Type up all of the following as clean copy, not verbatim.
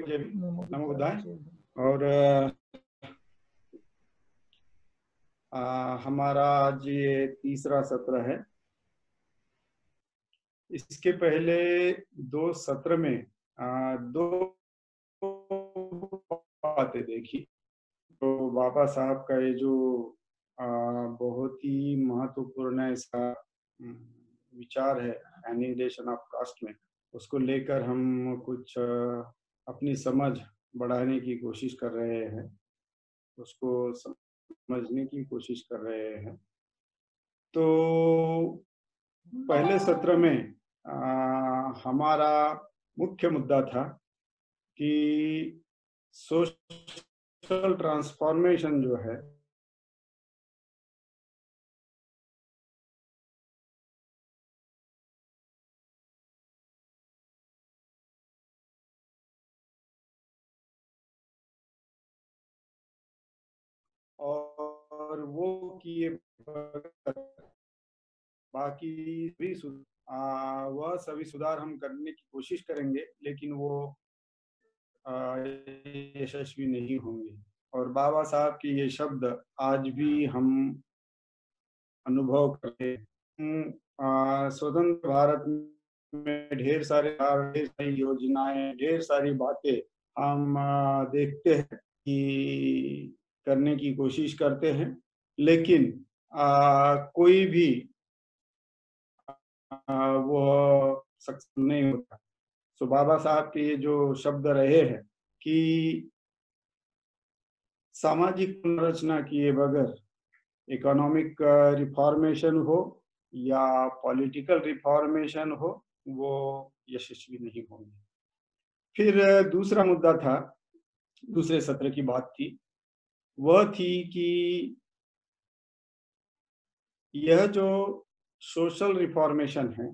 जय नमो बुद्धाय। और हमारा आज ये तीसरा सत्र है। इसके पहले दो सत्र में दो बातें देखी। तो बाबा साहब का ये जो बहुत ही महत्वपूर्ण इसका विचार है एनिहिलेशन ऑफ कास्ट में, उसको लेकर हम कुछ अपनी समझ बढ़ाने की कोशिश कर रहे हैं, उसको समझने की कोशिश कर रहे हैं। तो पहले सत्र में हमारा मुख्य मुद्दा था कि सोशल ट्रांसफॉर्मेशन जो है और वो किए बाकी भी वह सभी सुधार हम करने की कोशिश करेंगे, लेकिन वो यशस्वी नहीं होंगे। और बाबा साहब के ये शब्द आज भी हम अनुभव करते हैं। स्वतंत्र भारत में ढेर सारी योजनाएं, ढेर सारी बातें हम देखते हैं कि करने की कोशिश करते हैं, लेकिन कोई भी वो सक्सेस नहीं होता। तो बाबा साहब के ये जो शब्द रहे हैं कि सामाजिक पुनर्रचना किए बगैर इकोनॉमिक रिफॉर्मेशन हो या पॉलिटिकल रिफॉर्मेशन हो, वो यशस्वी नहीं होंगे। फिर दूसरा मुद्दा था, दूसरे सत्र की बात थी, वह थी कि यह जो सोशल रिफॉर्मेशन है,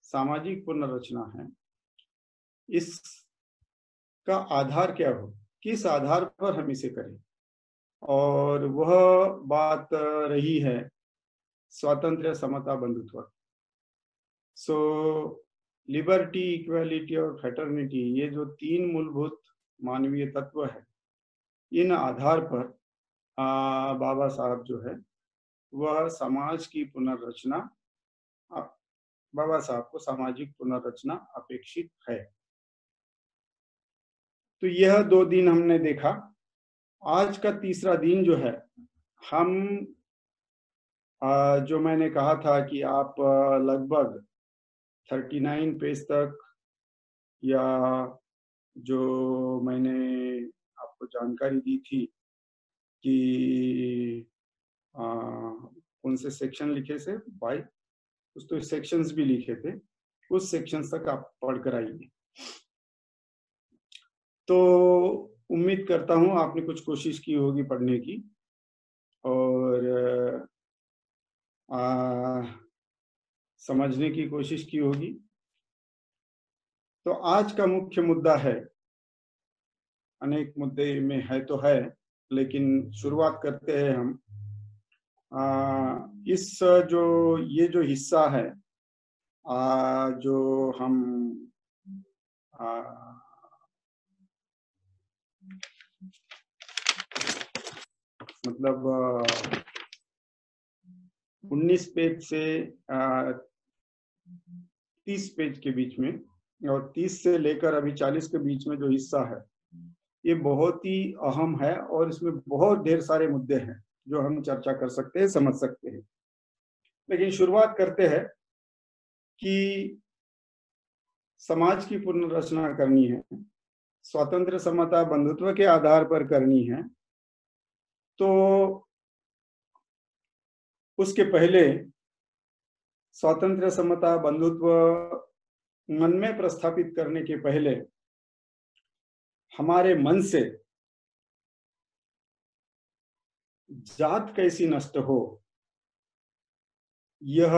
सामाजिक पुनर्रचना है, इसका आधार क्या हो, किस आधार पर हम इसे करें। और वह बात रही है स्वातंत्र्य, समता, बंधुत्व। सो लिबर्टी, इक्वालिटी और फ्रेटर्निटी, ये जो तीन मूलभूत मानवीय तत्व है, इन आधार पर बाबा साहब जो है वह समाज की पुनर्रचना, बाबा साहब को सामाजिक पुनर्रचना अपेक्षित है। तो यह 2 दिन हमने देखा। आज का तीसरा दिन जो है, हम जो मैंने कहा था कि आप लगभग 39 पेज तक, या जो मैंने आपको जानकारी दी थी कि कौन से सेक्शन लिखे थे, 22 कुछ तो सेक्शंस भी लिखे थे, उस सेक्शंस तक आप पढ़कर आइए। तो उम्मीद करता हूँ आपने कुछ कोशिश की होगी पढ़ने की और समझने की कोशिश की होगी। तो आज का मुख्य मुद्दा है, अनेक मुद्दे में है तो है, लेकिन शुरुआत करते हैं हम। इस जो ये जो हिस्सा है, जो हम मतलब 19 पेज से 30 पेज के बीच में, और 30 से लेकर अभी 40 के बीच में जो हिस्सा है, ये बहुत ही अहम है और इसमें बहुत ढेर सारे मुद्दे हैं जो हम चर्चा कर सकते हैं, समझ सकते हैं। लेकिन शुरुआत करते हैं कि समाज की पुनर्रचना करनी है, स्वातंत्र्य, समता, बंधुत्व के आधार पर करनी है। तो उसके पहले स्वातंत्र्य, समता, बंधुत्व मन में प्रस्थापित करने के पहले हमारे मन से जात कैसी नष्ट हो, यह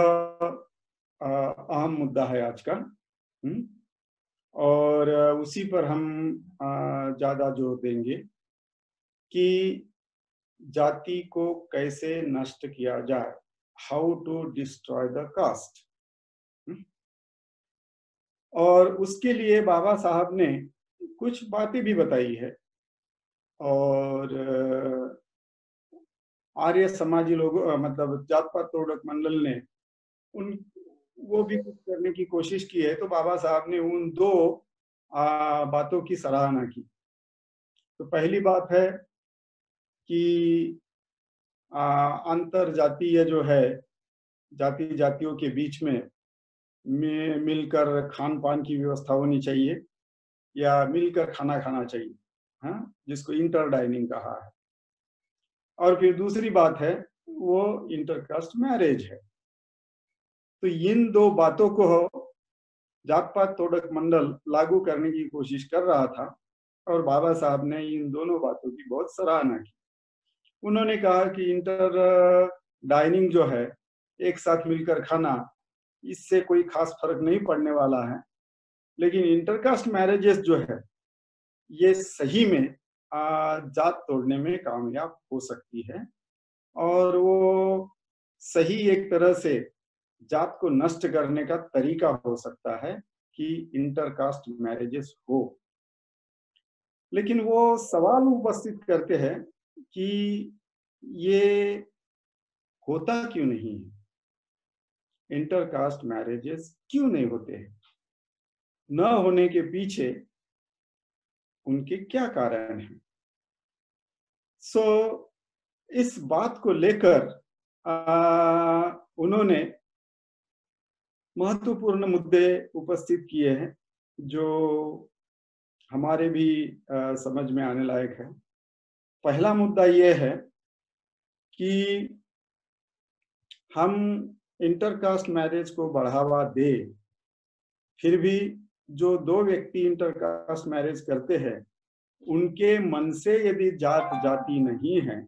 अहम मुद्दा है आज का। और उसी पर हम ज्यादा जोर देंगे कि जाति को कैसे नष्ट किया जाए, how to destroy the caste. और उसके लिए बाबा साहब ने कुछ बातें भी बताई है। और आर्य समाजी लोगों मतलब जात पात तोड़क मंडल ने उन वो भी कुछ करने की कोशिश की है, तो बाबा साहब ने उन दो बातों की सराहना की। तो पहली बात है कि अंतर जातीय जो है, जाति जातियों के बीच में मिलकर खान पान की व्यवस्था होनी चाहिए या मिलकर खाना खाना चाहिए, हाँ, जिसको इंटर डाइनिंग कहा है। और फिर दूसरी बात है वो इंटरकास्ट मैरिज है। तो इन दो बातों को जात पात तोड़क मंडल लागू करने की कोशिश कर रहा था और बाबा साहब ने इन दोनों बातों की बहुत सराहना की। उन्होंने कहा कि इंटर डाइनिंग जो है, एक साथ मिलकर खाना, इससे कोई खास फर्क नहीं पड़ने वाला है, लेकिन इंटरकास्ट मैरिजेस जो है ये सही में जात तोड़ने में कामयाब हो सकती है और वो सही एक तरह से जात को नष्ट करने का तरीका हो सकता है कि इंटरकास्ट मैरिजेस हो। लेकिन वो सवाल उपस्थित करते हैं कि ये होता क्यों नहीं है, इंटरकास्ट मैरिजेस क्यों नहीं होते हैं, न होने के पीछे उनके क्या कारण हैं। सो इस बात को लेकर उन्होंने महत्वपूर्ण मुद्दे उपस्थित किए हैं जो हमारे भी समझ में आने लायक है। पहला मुद्दा यह है कि हम इंटरकास्ट मैरिज को बढ़ावा दे, फिर भी जो दो व्यक्ति इंटरकास्ट मैरिज करते हैं उनके मन से यदि जात जाति नहीं है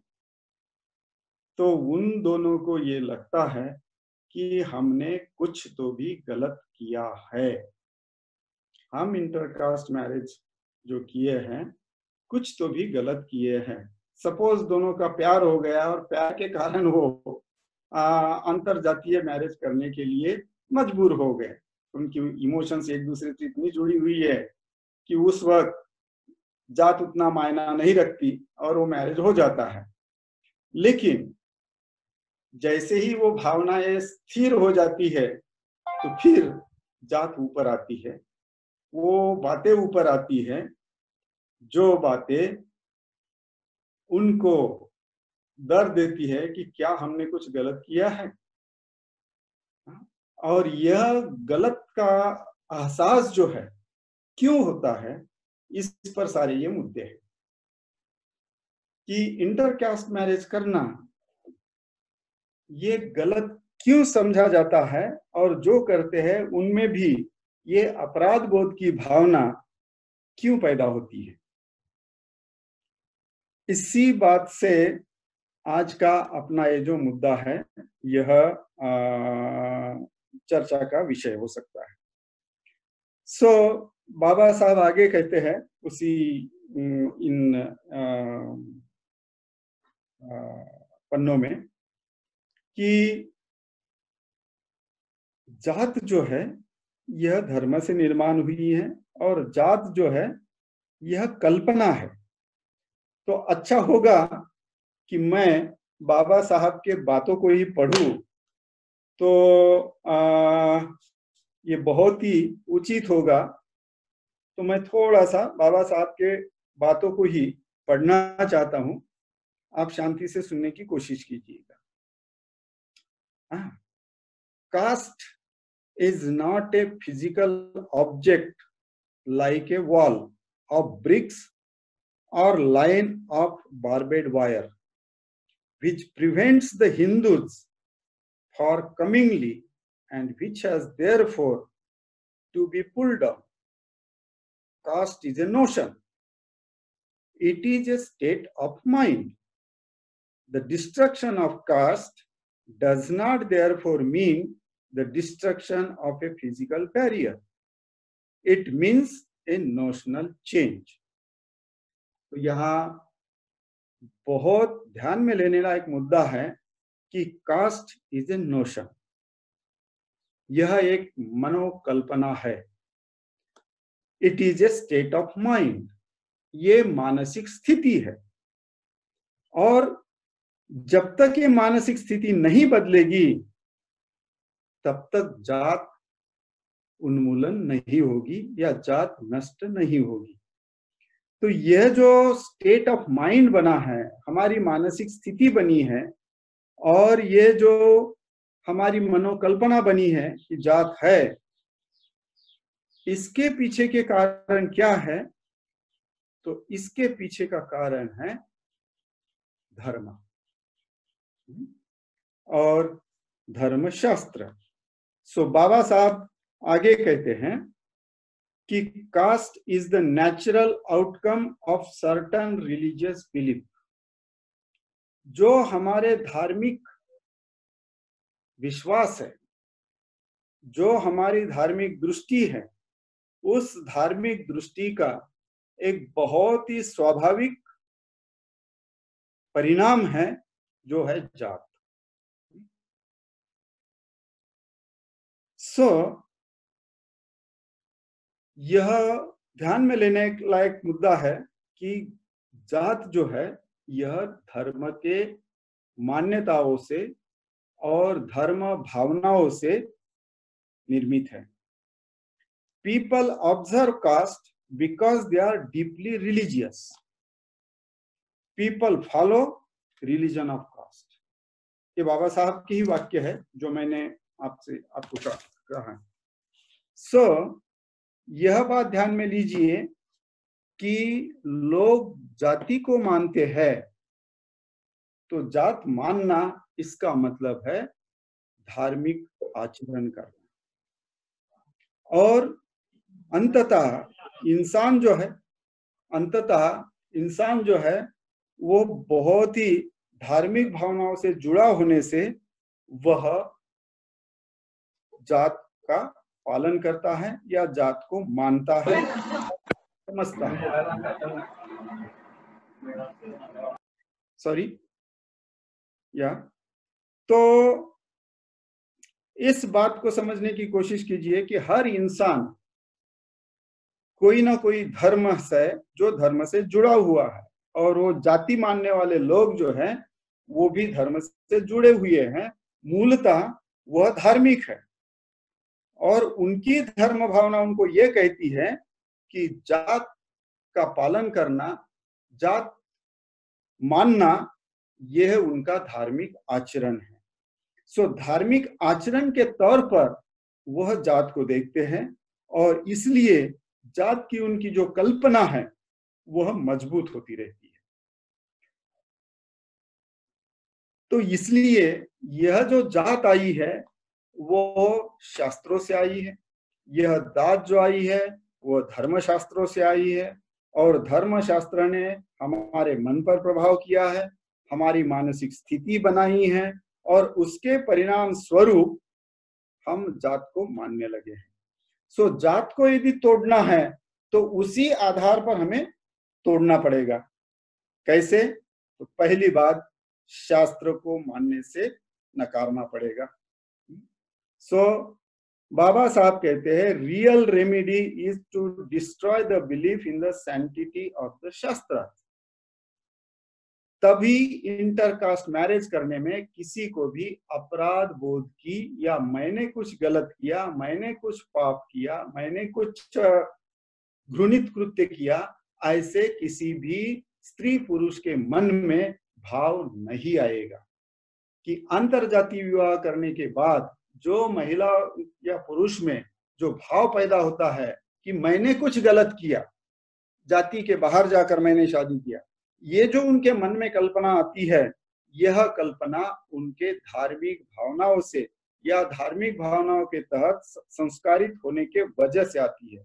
तो उन दोनों को ये लगता है कि हमने कुछ तो भी गलत किया है। हम इंटरकास्ट मैरिज जो किए हैं कुछ तो भी गलत किए हैं। सपोज दोनों का प्यार हो गया और प्यार के कारण वो अंतर जातीय मैरिज करने के लिए मजबूर हो गए। उनकी इमोशंस एक दूसरे से इतनी जुड़ी हुई है कि उस वक्त जात उतना मायना नहीं रखती और वो मैरिज हो जाता है। लेकिन जैसे ही वो भावनाएं स्थिर हो जाती है तो फिर जात ऊपर आती है, वो बातें ऊपर आती है जो बातें उनको दर्द देती है कि क्या हमने कुछ गलत किया है। और यह गलत का एहसास जो है क्यों होता है, इस पर सारे ये मुद्दे हैं कि इंटरकास्ट मैरिज करना ये गलत क्यों समझा जाता है और जो करते हैं उनमें भी ये अपराध बोध की भावना क्यों पैदा होती है। इसी बात से आज का अपना ये जो मुद्दा है यह चर्चा का विषय हो सकता है। सो बाबा साहब आगे कहते हैं उसी इन पन्नों में कि जात जो है यह धर्म से निर्माण हुई है और जात जो है यह कल्पना है। तो अच्छा होगा कि मैं बाबा साहब के बातों को ही पढ़ूं तो ये बहुत ही उचित होगा। तो मैं थोड़ा सा बाबा साहब के बातों को ही पढ़ना चाहता हूं, आप शांति से सुनने की कोशिश कीजिएगा। Caste is not a physical object like a wall of bricks or line of barbed wire, which prevents the Hindus for comingly and which has therefore to be pulled down. Caste is a notion. It is a state of mind. The destruction of caste does not therefore mean the destruction of a physical barrier. It means a notional change. तो यहाँ बहुत ध्यान में लेने लायक मुद्दा है कि caste is a notion, यह एक मनोकल्पना है। It is a state of mind, ये मानसिक स्थिति है। और जब तक ये मानसिक स्थिति नहीं बदलेगी तब तक जात उन्मूलन नहीं होगी या जात नष्ट नहीं होगी। तो यह जो स्टेट ऑफ माइंड बना है, हमारी मानसिक स्थिति बनी है, और ये जो हमारी मनोकल्पना बनी है कि जात है, इसके पीछे के कारण क्या है? तो इसके पीछे का कारण है धर्म और धर्मशास्त्र। सो बाबा साहब आगे कहते हैं कि caste is the natural outcome of certain religious belief. जो हमारे धार्मिक विश्वास है, जो हमारी धार्मिक दृष्टि है, उस धार्मिक दृष्टि का एक बहुत ही स्वाभाविक परिणाम है जो है जात। यह ध्यान में लेने लायक मुद्दा है कि जात जो है यह धर्म के मान्यताओं से और धर्म भावनाओं से निर्मित है। People observe caste because they are deeply religious. People follow religion of caste. ये बाबा साहब की ही वाक्य है जो मैंने आपको कहा है। यह बात ध्यान में लीजिए कि लोग जाति को मानते हैं, तो जात मानना इसका मतलब है धार्मिक आचरण करना। और अंततः इंसान जो है वो बहुत ही धार्मिक भावनाओं से जुड़ा होने से वह जात का पालन करता है या जात को मानता है, समझता है। तो इस बात को समझने की कोशिश कीजिए कि हर इंसान कोई ना कोई धर्म से जुड़ा हुआ है, और वो जाति मानने वाले लोग जो हैं वो भी धर्म से जुड़े हुए हैं। मूलतः वह धार्मिक है, और उनकी धर्म भावना उनको ये कहती है कि जात का पालन करना, जात मानना, यह उनका धार्मिक आचरण है। धार्मिक आचरण के तौर पर वह जात को देखते हैं, और इसलिए जात की उनकी जो कल्पना है वह मजबूत होती रहती है। तो इसलिए यह जो जात आई है वो शास्त्रों से आई है, यह दात जो आई है वो धर्मशास्त्रों से आई है, और धर्मशास्त्र ने हमारे मन पर प्रभाव किया है, हमारी मानसिक स्थिति बनाई है, और उसके परिणाम स्वरूप हम जात को मानने लगे हैं। जात को यदि तोड़ना है तो उसी आधार पर हमें तोड़ना पड़ेगा। कैसे? तो पहली बात, शास्त्र को मानने से नकारना पड़ेगा। बाबा साहब कहते हैं real remedy is to destroy the belief in the sanctity of the shastra. तभी इंटरकास्ट मैरिज करने में किसी को भी अपराध बोध की, या मैंने कुछ गलत किया, मैंने कुछ पाप किया, मैंने कुछ घृणित कृत्य किया, ऐसे किसी भी स्त्री पुरुष के मन में भाव नहीं आएगा। कि अंतरजातीय विवाह करने के बाद जो महिला या पुरुष में जो भाव पैदा होता है कि मैंने कुछ गलत किया, जाति के बाहर जाकर मैंने शादी किया, ये जो उनके मन में कल्पना आती है, यह कल्पना उनके धार्मिक भावनाओं से या धार्मिक भावनाओं के तहत संस्कारित होने के वजह से आती है।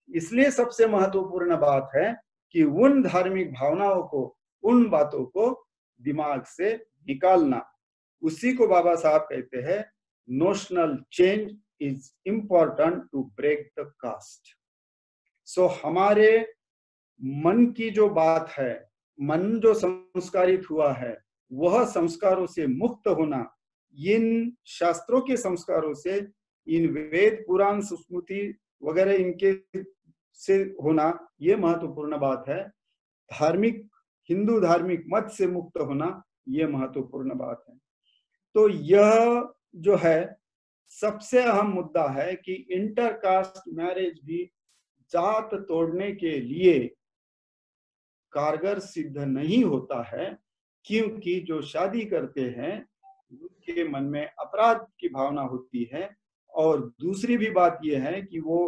इसलिए सबसे महत्वपूर्ण बात है कि उन धार्मिक भावनाओं को, उन बातों को दिमाग से निकालना। उसी को बाबा साहब कहते हैं notional change is important to break the caste. हमारे मन की जो बात है, मन जो संस्कारित हुआ है, वह संस्कारों से मुक्त होना, इन शास्त्रों के संस्कारों से, इन वेद पुराण स्मृति वगैरह इनके से होना ये महत्वपूर्ण बात है, धार्मिक हिंदू धार्मिक मत से मुक्त होना ये महत्वपूर्ण बात है। तो यह जो है सबसे अहम मुद्दा है कि इंटरकास्ट मैरिज भी जात तोड़ने के लिए कारगर सिद्ध नहीं होता है, क्योंकि जो शादी करते हैं उनके मन में अपराध की भावना होती है। और दूसरी भी बात यह है कि वो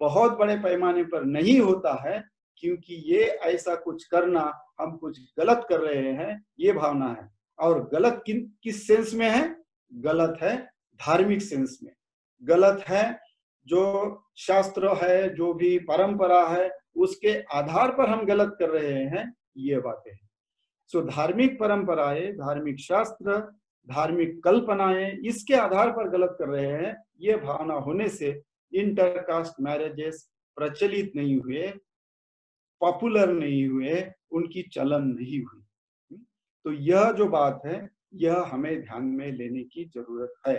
बहुत बड़े पैमाने पर नहीं होता है, क्योंकि ये ऐसा कुछ करना हम कुछ गलत कर रहे हैं ये भावना है। और गलत किस सेंस में है? गलत है धार्मिक सेंस में, गलत है जो शास्त्र है, जो भी परंपरा है उसके आधार पर हम गलत कर रहे हैं, ये बातें हैं। सो धार्मिक परंपराएं, धार्मिक शास्त्र, धार्मिक कल्पनाएं, इसके आधार पर गलत कर रहे हैं, ये भावना होने से इंटरकास्ट मैरिजेस प्रचलित नहीं हुए, पॉपुलर नहीं हुए, उनकी चलन नहीं हुई। तो यह जो बात है यह हमें ध्यान में लेने की जरूरत है।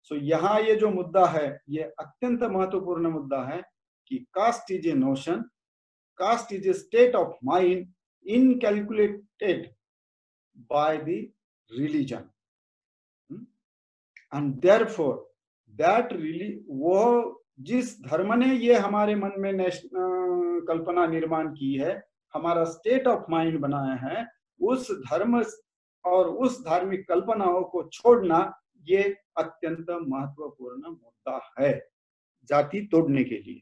सो यहाँ ये जो मुद्दा है ये अत्यंत महत्वपूर्ण मुद्दा है कि caste is a notion, caste is a state of mind incalculated by the religion, and therefore that वो जिस धर्म ने ये हमारे मन में कल्पना निर्माण की है, हमारा स्टेट ऑफ माइंड बनाया है, उस धर्म और उस धार्मिक कल्पनाओं को छोड़ना ये अत्यंत महत्वपूर्ण मुद्दा है जाति तोड़ने के लिए।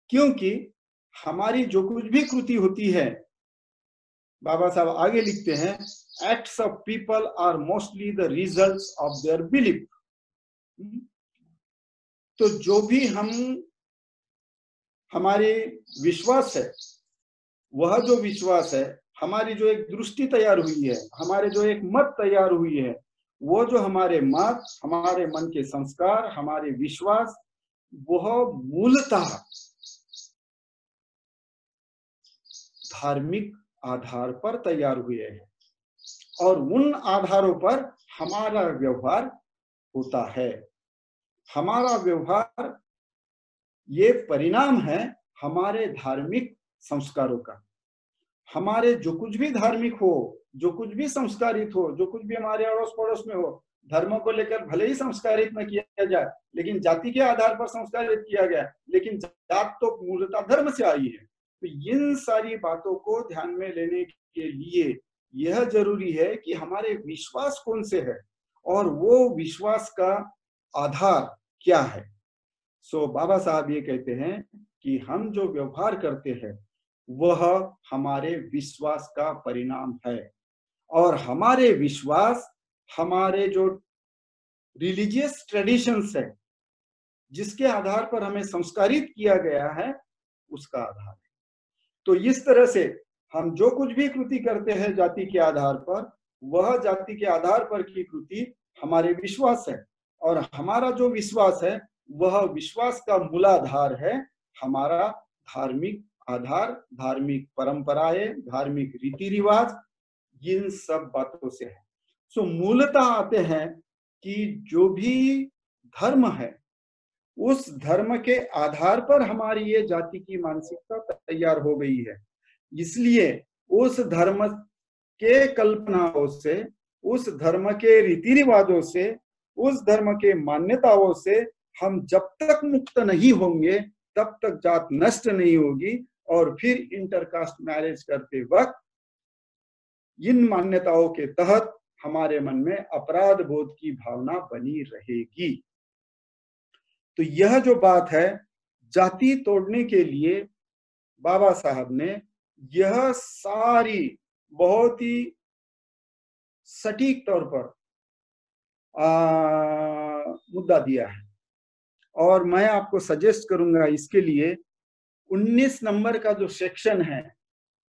क्योंकि हमारी जो कुछ भी कृति होती है, बाबा साहब आगे लिखते हैं, acts of people are mostly the results of their belief. तो जो भी हमारे विश्वास है, वह जो विश्वास है, हमारी जो एक दृष्टि तैयार हुई है, हमारे जो एक मत तैयार हुई है, वो जो हमारे मत, हमारे मन के संस्कार, हमारे विश्वास, वह मूलतः धार्मिक आधार पर तैयार हुए हैं और उन आधारों पर हमारा व्यवहार होता है। हमारा व्यवहार ये परिणाम है हमारे धार्मिक संस्कारों का। हमारे जो कुछ भी धार्मिक हो, जो कुछ भी संस्कारित हो, जो कुछ भी हमारे अड़ोस पड़ोस में हो, धर्म को लेकर भले ही संस्कारित न किया जाए, लेकिन जाति के आधार पर संस्कारित किया गया, लेकिन जात तो मूलतः धर्म से आई है। तो इन सारी बातों को ध्यान में लेने के लिए यह जरूरी है कि हमारे विश्वास कौन से है और वो विश्वास का आधार क्या है। सो बाबा साहब ये कहते हैं कि हम जो व्यवहार करते हैं वह हमारे विश्वास का परिणाम है, और हमारे विश्वास हमारे जो रिलीजियस ट्रेडिशंस है, जिसके आधार पर हमें संस्कारित किया गया है, उसका आधार है। तो इस तरह से हम जो कुछ भी कृति करते हैं जाति के आधार पर, वह जाति के आधार पर की कृति हमारे विश्वास है, और हमारा जो विश्वास है वह विश्वास का मूलाधार है हमारा धार्मिक आधार, धार्मिक परंपराएं, धार्मिक रीति रिवाज, इन सब बातों से है। सो मूलतः आते हैं कि जो भी धर्म है उस धर्म के आधार पर हमारी ये जाति की मानसिकता तैयार हो गई है। इसलिए उस धर्म के कल्पनाओं से, उस धर्म के रीति रिवाजों से, उस धर्म के मान्यताओं से हम जब तक मुक्त नहीं होंगे तब तक जात नष्ट नहीं होगी, और फिर इंटरकास्ट मैरिज करते वक्त इन मान्यताओं के तहत हमारे मन में अपराध बोध की भावना बनी रहेगी। तो यह जो बात है जाति तोड़ने के लिए बाबा साहब ने यह सारी बहुत ही सटीक तौर पर मुद्दा दिया है, और मैं आपको सजेस्ट करूंगा इसके लिए 19 नंबर का जो सेक्शन है,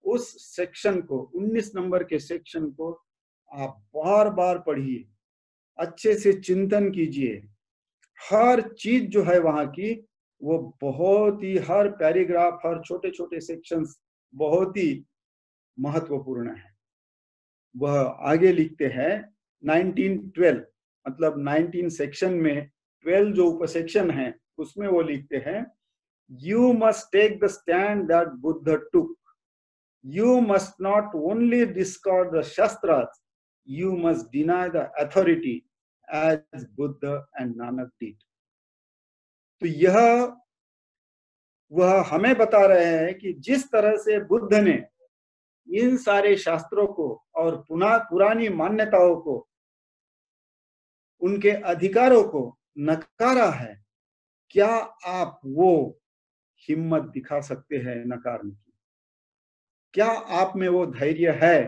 उस सेक्शन को, 19 नंबर के सेक्शन को आप बार बार पढ़िए, अच्छे से चिंतन कीजिए। हर चीज जो है वहां की वो बहुत ही, हर पैराग्राफ, हर छोटे छोटे सेक्शंस बहुत ही महत्वपूर्ण है। वह आगे लिखते हैं 1912, मतलब 19 सेक्शन में 12 जो उपसेक्शन है उसमें वो लिखते हैं, You must take the stand that Buddha took. You must not only discard the Shastras, you must deny the authority as Buddha and Nanak did. तो यह वह हमें बता रहे हैं कि जिस तरह से बुद्ध ने इन सारे शास्त्रों को और पुरानी मान्यताओं को, उनके अधिकारों को नकारा है, क्या आप वो हिम्मत दिखा सकते हैं नकारने की? क्या आप में वो धैर्य है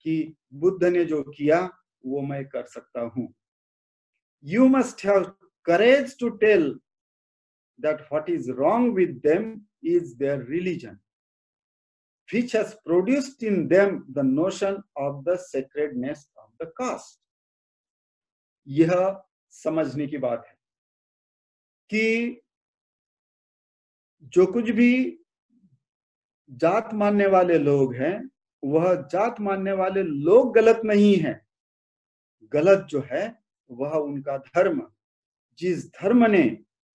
कि बुद्ध ने जो किया वो मैं कर सकता हूं? You must have courage to tell that what is wrong with them is their religion, which has produced in them the notion of the sacredness of the caste. यह समझने की बात है कि जो कुछ भी जात मानने वाले लोग हैं, वह जात मानने वाले लोग गलत नहीं हैं। गलत जो है वह उनका धर्म, जिस धर्म ने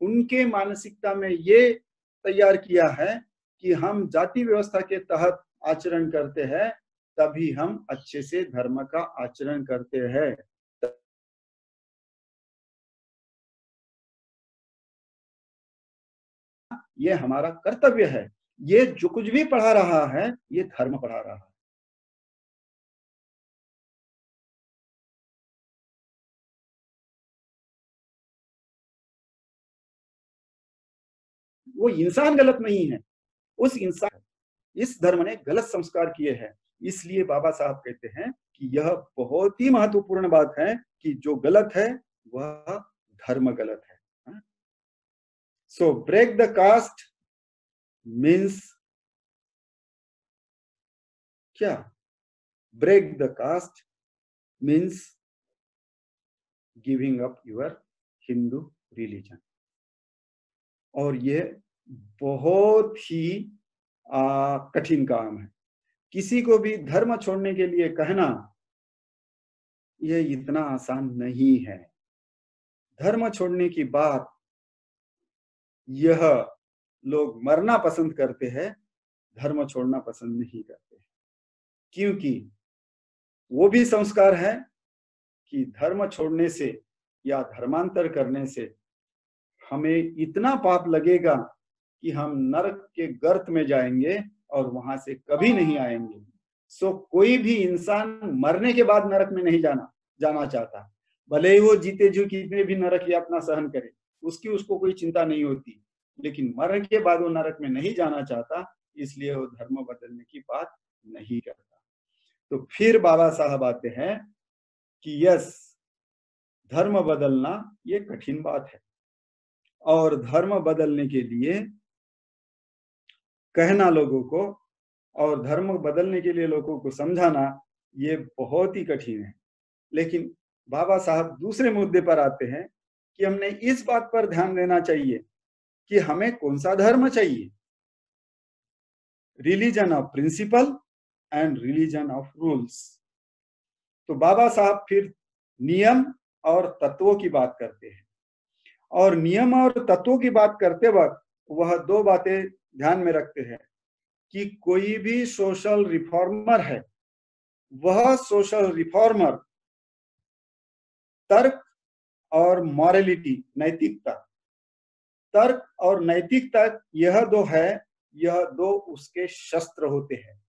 उनके मानसिकता में ये तैयार किया है कि हम जाति व्यवस्था के तहत आचरण करते हैं, तभी हम अच्छे से धर्म का आचरण करते हैं। ये हमारा कर्तव्य है। ये जो कुछ भी पढ़ा रहा है, ये धर्म पढ़ा रहा है। वो इंसान गलत नहीं है, उस इंसान, इस धर्म ने गलत संस्कार किए हैं। इसलिए बाबा साहब कहते हैं कि यह बहुत ही महत्वपूर्ण बात है कि जो गलत है वह धर्म गलत है। So break the caste means क्या? Break the caste means giving up your Hindu religion. और ये बहुत ही कठिन काम है। किसी को भी धर्म छोड़ने के लिए कहना ये इतना आसान नहीं है। धर्म छोड़ने की बात, यह लोग मरना पसंद करते हैं, धर्म छोड़ना पसंद नहीं करते, क्योंकि वो भी संस्कार है कि धर्म छोड़ने से या धर्मांतर करने से हमें इतना पाप लगेगा कि हम नरक के गर्त में जाएंगे और वहां से कभी नहीं आएंगे। सो कोई भी इंसान मरने के बाद नरक में नहीं जाना चाहता, भले ही वो जीते जी कितने भी नरक यातना सहन करे, उसको कोई चिंता नहीं होती, लेकिन मरने के बाद वो नरक में नहीं जाना चाहता, इसलिए वो धर्म बदलने की बात नहीं करता। तो फिर बाबा साहब आते हैं कि यस, धर्म बदलना ये कठिन बात है, और धर्म बदलने के लिए कहना लोगों को और धर्म बदलने के लिए लोगों को समझाना ये बहुत ही कठिन है। लेकिन बाबा साहब दूसरे मुद्दे पर आते हैं कि हमने इस बात पर ध्यान देना चाहिए कि हमें कौन सा धर्म चाहिए, religion of principle and religion of rules. तो बाबा साहब फिर नियम और तत्वों की बात करते हैं, और नियम और तत्वों की बात करते वक्त वह दो बातें ध्यान में रखते हैं कि कोई भी सोशल रिफॉर्मर है, वह सोशल रिफॉर्मर तर्क और मॉरलिटी, नैतिकता, तर्क और नैतिकता, यह दो है, यह दो उसके शस्त्र होते हैं।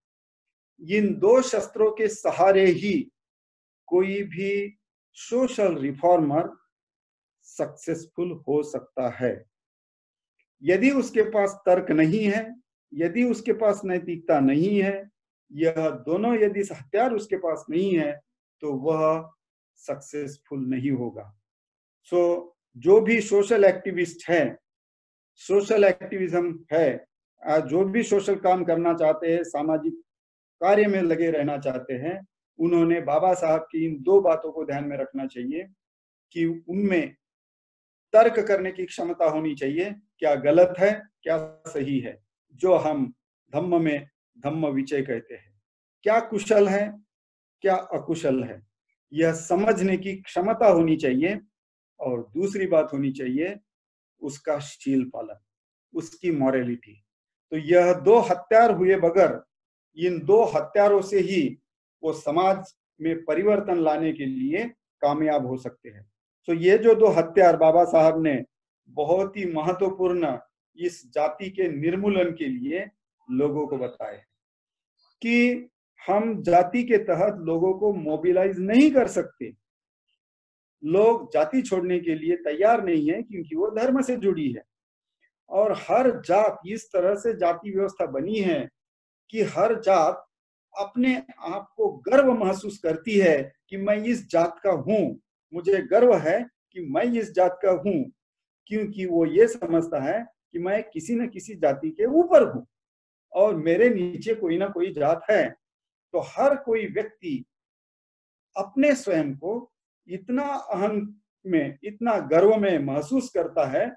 इन दो शस्त्रों के सहारे ही कोई भी सोशल रिफॉर्मर सक्सेसफुल हो सकता है। यदि उसके पास तर्क नहीं है, यदि उसके पास नैतिकता नहीं है, यह दोनों यदि हथियार उसके पास नहीं है, तो वह सक्सेसफुल नहीं होगा। सो जो भी सोशल एक्टिविस्ट है, सोशल एक्टिविज्म है, जो भी सोशल काम करना चाहते हैं, सामाजिक कार्य में लगे रहना चाहते हैं, उन्होंने बाबा साहब की इन दो बातों को ध्यान में रखना चाहिए कि उनमें तर्क करने की क्षमता होनी चाहिए, क्या गलत है क्या सही है, जो हम धम्म में धम्म विचय कहते हैं, क्या कुशल है क्या अकुशल है, यह समझने की क्षमता होनी चाहिए। और दूसरी बात होनी चाहिए उसका शील पालन। उसकी मॉरलिटी। तो यह दो हत्यार हुए बगैर, इन दो हत्यारों से ही वो समाज में परिवर्तन लाने के लिए कामयाब हो सकते हैं। तो ये जो दो हत्यार बाबा साहब ने बहुत ही महत्वपूर्ण इस जाति के निर्मूलन के लिए लोगों को बताए कि हम जाति के तहत लोगों को मोबिलाइज नहीं कर सकते। लोग जाति छोड़ने के लिए तैयार नहीं है क्योंकि वो धर्म से जुड़ी है। और हर जात इस तरह से जाति व्यवस्था बनी है कि हर जात अपने आप को गर्व महसूस करती है कि मैं इस जात का हूं, मुझे गर्व है कि मैं इस जात का हूं, क्योंकि वो ये समझता है कि मैं किसी न किसी जाति के ऊपर हूं और मेरे नीचे कोई ना कोई जात है। तो हर कोई व्यक्ति अपने स्वयं को इतना अहम में, इतना गर्व में महसूस करता है,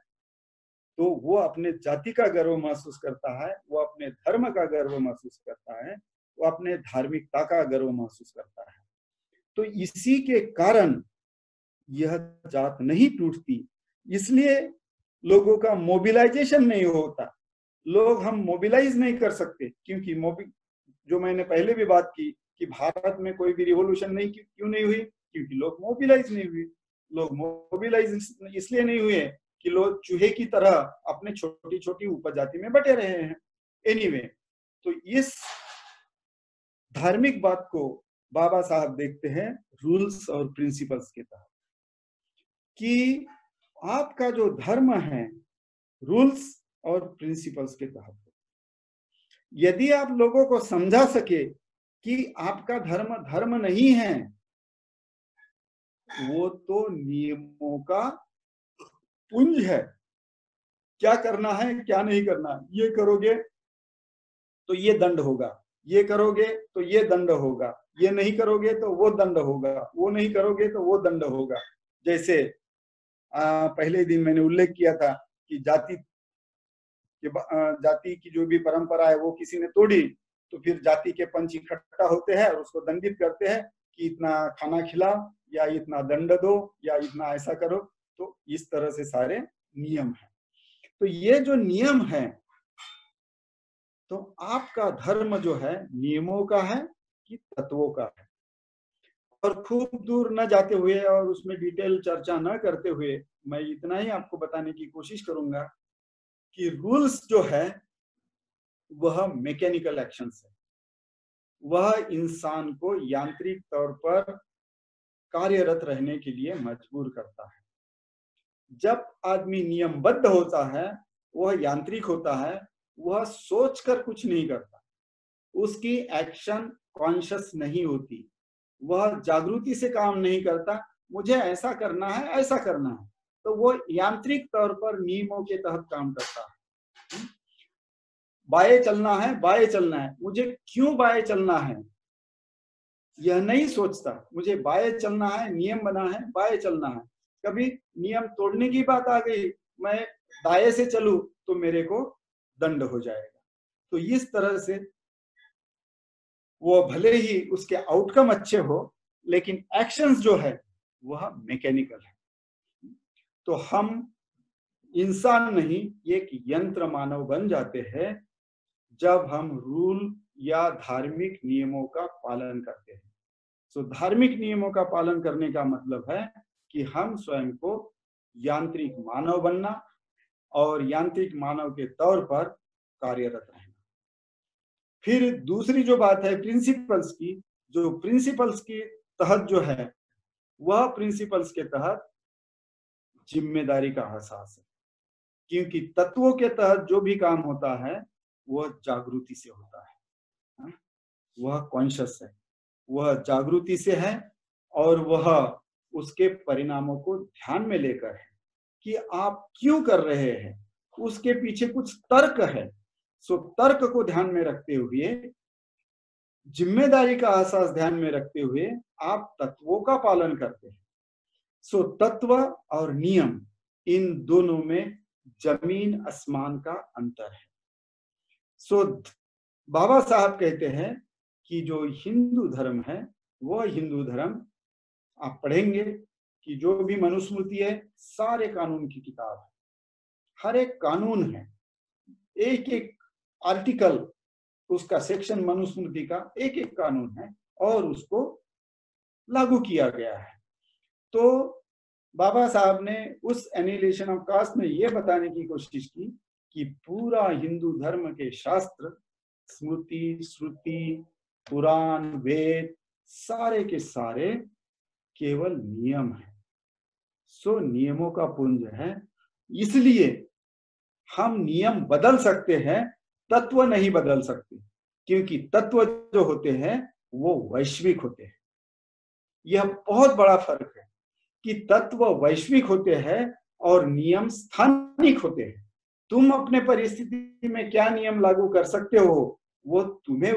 तो वो अपने जाति का गर्व महसूस करता है, वो अपने धर्म का गर्व महसूस करता है, वो अपने धार्मिकता का गर्व महसूस करता है। तो इसी के कारण यह जात नहीं टूटती, इसलिए लोगों का मोबिलाइजेशन नहीं होता। लोग हम मोबिलाइज नहीं कर सकते क्योंकि जो मैंने पहले भी बात की कि भारत में कोई भी रिवॉल्यूशन नहीं क्यों नहीं हुई, क्योंकि लोग मोबिलाइज नहीं हुए। लोग मोबिलाइज इसलिए नहीं हुए कि लोग चूहे की तरह अपने छोटी छोटी उपजाति में बटे रहे हैं। एनीवे, तो इस धार्मिक बात को बाबा साहब देखते हैं रूल्स और प्रिंसिपल्स के तहत कि आपका जो धर्म है रूल्स और प्रिंसिपल्स के तहत। यदि आप लोगों को समझा सके कि आपका धर्म धर्म नहीं है, वो तो नियमों का पुंज है। क्या करना है क्या नहीं करना, ये करोगे तो ये दंड होगा, ये करोगे तो ये दंड होगा, ये नहीं करोगे तो वो दंड होगा, वो नहीं करोगे तो वो दंड होगा। जैसे पहले दिन मैंने उल्लेख किया था कि जाति की जो भी परंपरा है वो किसी ने तोड़ी तो फिर जाति के पंच इकट्ठा होते हैं और उसको दंडित करते हैं कि इतना खाना खिलाओ या इतना दंड दो या इतना ऐसा करो। तो इस तरह से सारे नियम हैं। तो ये जो नियम है, तो आपका धर्म जो है नियमों का है कि तत्वों का है। और खूब दूर न जाते हुए और उसमें डिटेल चर्चा न करते हुए मैं इतना ही आपको बताने की कोशिश करूंगा कि रूल्स जो है वह मैकेनिकल एक्शंस है। वह इंसान को यांत्रिक तौर पर कार्यरत रहने के लिए मजबूर करता है। जब आदमी नियमबद्ध होता है, वह यांत्रिक होता है, वह सोचकर कुछ नहीं करता, उसकी एक्शन कॉन्शियस नहीं होती, वह जागृति से काम नहीं करता, मुझे ऐसा करना है ऐसा करना है, तो वो यांत्रिक तौर पर नियमों के तहत काम करता है। बाएं चलना है बाएं चलना है, मुझे क्यों बाएं चलना है यह नहीं सोचता, मुझे बाएं चलना है, नियम बना है बाएं चलना है। कभी नियम तोड़ने की बात आ गई, मैं दाएं से चलूं तो मेरे को दंड हो जाएगा। तो इस तरह से वो भले ही उसके आउटकम अच्छे हो लेकिन एक्शंस जो है वह मैकेनिकल है। तो हम इंसान नहीं एक यंत्र मानव बन जाते हैं जब हम रूल या धार्मिक नियमों का पालन करते हैं। तो धार्मिक नियमों का पालन करने का मतलब है कि हम स्वयं को यांत्रिक मानव बनना और यांत्रिक मानव के तौर पर कार्यरत रहना। फिर दूसरी जो बात है प्रिंसिपल्स की, जो प्रिंसिपल्स के तहत जो है वह प्रिंसिपल्स के तहत जिम्मेदारी का एहसास है। क्योंकि तत्वों के तहत जो भी काम होता है वह जागृति से होता है, वह कॉन्शियस है, वह जागृति से है और वह उसके परिणामों को ध्यान में लेकर है कि आप क्यों कर रहे हैं, उसके पीछे कुछ तर्क है। सो तर्क को ध्यान में रखते हुए, जिम्मेदारी का एहसास ध्यान में रखते हुए आप तत्वों का पालन करते हैं। सो तत्व और नियम, इन दोनों में जमीन आसमान का अंतर है। सो बाबा साहब कहते हैं कि जो हिंदू धर्म है वह हिंदू धर्म, आप पढ़ेंगे कि जो भी मनुस्मृति है सारे कानून की किताब है, हर एक कानून है एक एक आर्टिकल, उसका सेक्शन मनुस्मृति का एक एक कानून है और उसको लागू किया गया है। तो बाबा साहब ने उस एनिहिलेशन ऑफ कास्ट में ये बताने की कोशिश की कि पूरा हिंदू धर्म के शास्त्र, स्मृति, श्रुति, पुराण, वेद, सारे के सारे केवल नियम है। सो नियमों का पुंज है, इसलिए हम नियम बदल सकते हैं, तत्व नहीं बदल सकते, क्योंकि तत्व जो होते हैं वो वैश्विक होते हैं। यह बहुत बड़ा फर्क है कि तत्व वैश्विक होते हैं और नियम स्थानिक होते हैं। तुम अपने परिस्थिति में क्या नियम लागू कर सकते हो, वो तुम्हें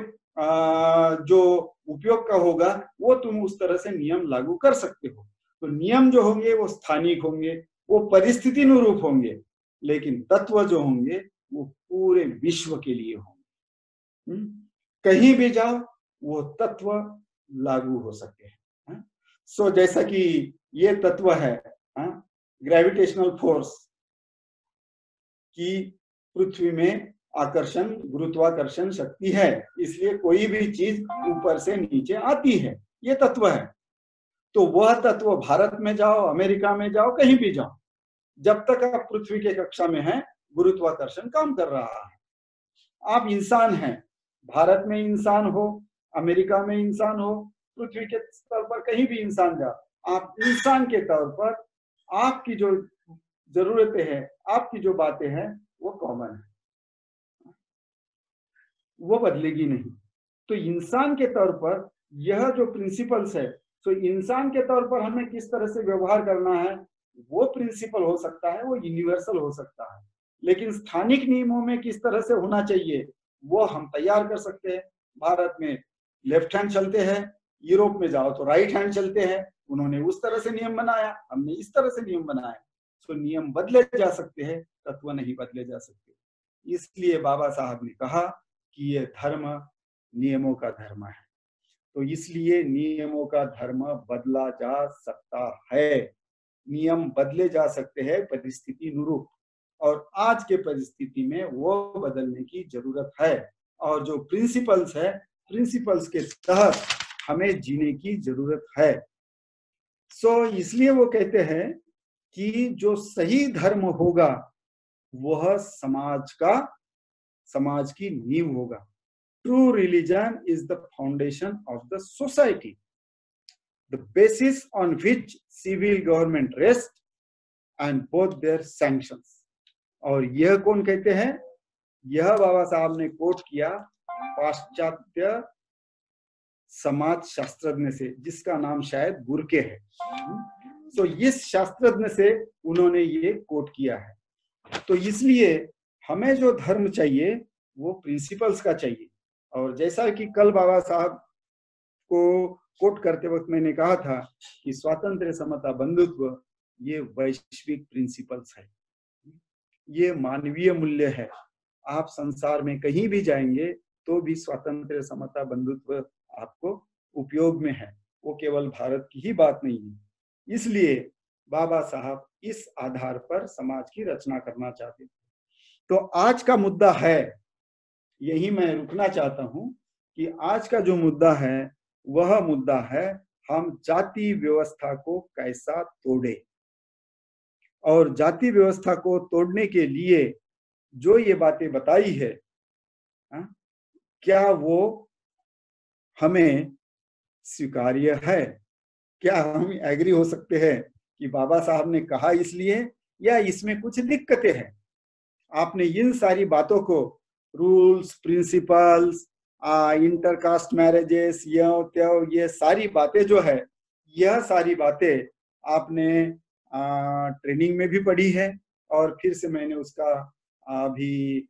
जो उपयोग का होगा वो तुम उस तरह से नियम लागू कर सकते हो। तो नियम जो होंगे वो स्थानिक होंगे, वो परिस्थिति अनुरूप होंगे, लेकिन तत्व जो होंगे वो पूरे विश्व के लिए होंगे। कहीं भी जाओ वो तत्व लागू हो सकते हैं। सो जैसा कि ये तत्व है ग्रेविटेशनल फोर्स की, पृथ्वी में आकर्षण, गुरुत्वाकर्षण शक्ति है, इसलिए कोई भी चीज ऊपर से नीचे आती है, ये तत्व है। तो वह तत्व भारत में जाओ, अमेरिका में जाओ, कहीं भी जाओ, जब तक आप पृथ्वी के कक्षा में हैं, गुरुत्वाकर्षण काम कर रहा है। आप इंसान हैं, भारत में इंसान हो, अमेरिका में इंसान हो, पृथ्वी के स्तर पर कहीं भी इंसान जाओ, आप इंसान के तौर पर आपकी जो जरूरतें हैं, आपकी जो बातें हैं, वो कॉमन है, वो बदलेगी नहीं। तो इंसान के तौर पर यह जो प्रिंसिपल्स है, तो इंसान के तौर पर हमें किस तरह से व्यवहार करना है, वो प्रिंसिपल हो सकता है, वो यूनिवर्सल हो सकता है, लेकिन स्थानिक नियमों में किस तरह से होना चाहिए वो हम तैयार कर सकते हैं। भारत में लेफ्ट हैंड चलते हैं, यूरोप में जाओ तो राइट हैंड चलते हैं, उन्होंने उस तरह से नियम बनाया, हमने इस तरह से नियम बनाया। तो नियम बदले जा सकते हैं, तत्व नहीं बदले जा सकते। इसलिए बाबा साहब ने कहा कि ये धर्म नियमों का धर्म है। तो इसलिए नियमों का धर्म बदला जा सकता है, नियम बदले जा सकते हैं परिस्थिति अनुरूप, और आज के परिस्थिति में वो बदलने की जरूरत है। और जो प्रिंसिपल्स है, प्रिंसिपल्स के तहत हमें जीने की जरूरत है। सो इसलिए वो कहते हैं कि जो सही धर्म होगा वह समाज की नींव होगा। True religion is the foundation of the society, the basis on which civil government rest and both their sanctions. और यह कौन कहते हैं? यह बाबा साहब ने कोट किया पाश्चात्य समाज शास्त्रज्ञ से, जिसका नाम शायद गुरके है। तो इस शास्त्रज्ञ से उन्होंने ये कोट किया है। तो इसलिए हमें जो धर्म चाहिए वो प्रिंसिपल्स का चाहिए। और जैसा कि कल बाबा साहब को कोट करते वक्त मैंने कहा था कि स्वातंत्र्य, समता, बंधुत्व ये वैश्विक प्रिंसिपल्स है, ये मानवीय मूल्य है। आप संसार में कहीं भी जाएंगे तो भी स्वातंत्र्य, समता, बंधुत्व आपको उपयोग में है, वो केवल भारत की ही बात नहीं है। इसलिए बाबा साहब इस आधार पर समाज की रचना करना चाहते थे। तो आज का मुद्दा है, यही मैं रुकना चाहता हूं कि आज का जो मुद्दा है वह मुद्दा है हम जाति व्यवस्था को कैसा तोड़े, और जाति व्यवस्था को तोड़ने के लिए जो ये बातें बताई है, क्या वो हमें स्वीकार्य है? क्या हम एग्री हो सकते हैं कि बाबा साहब ने कहा इसलिए, या इसमें कुछ दिक्कतें हैं? आपने इन सारी बातों को, रूल्स, प्रिंसिपल्स, इंटरकास्ट मैरिजेस, ये सारी बातें जो है, यह सारी बातें आपने ट्रेनिंग में भी पढ़ी है, और फिर से मैंने उसका अभी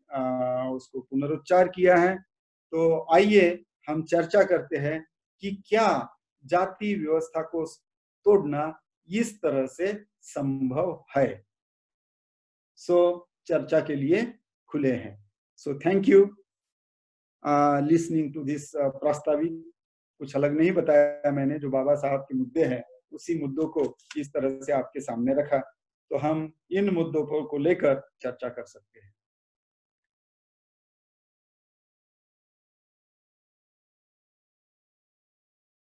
उसको पुनरुच्चार किया है। तो आइए हम चर्चा करते हैं कि क्या जाति व्यवस्था को तोड़ना इस तरह से संभव है। सो चर्चा के लिए खुले हैं। So thank you listening to this प्रस्तावित। कुछ अलग नहीं बताया मैंने, जो बाबा साहब के मुद्दे हैं उसी मुद्दों को इस तरह से आपके सामने रखा, तो हम इन मुद्दों को लेकर चर्चा कर सकते हैं।